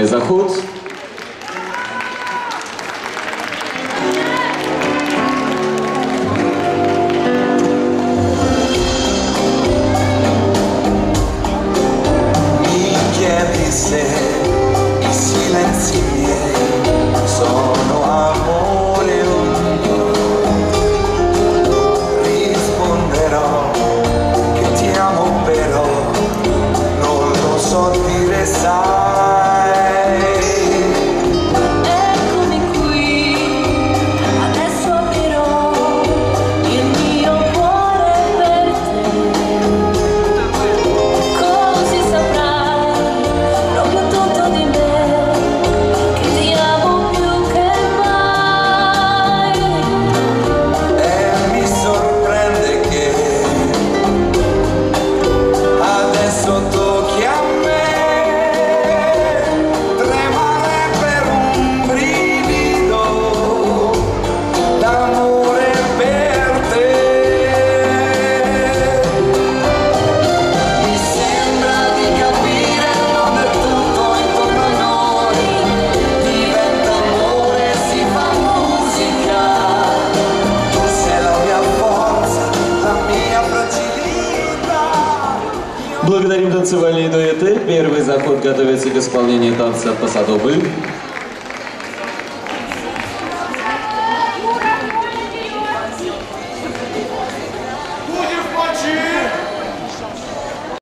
заход. Mi chiedi se i silenzi miei sono amore o no. Risponderò che ti amo però non lo so dire, sai. Eccomi qui, adesso aprirò il mio cuore per te, così saprai proprio tutto di me, che ti amo più che mai. E mi sorprende che adesso tocchi a me tremare per un brivido d'amore per te. Mi sembra di capire non è tutto intorno a noi, diventa amore, si fa musica. Tu sei la mia forza, la mia fragilità. Благодарим танцевальные дуэты. Первый заход готовится к исполнению танца «Пасадобль».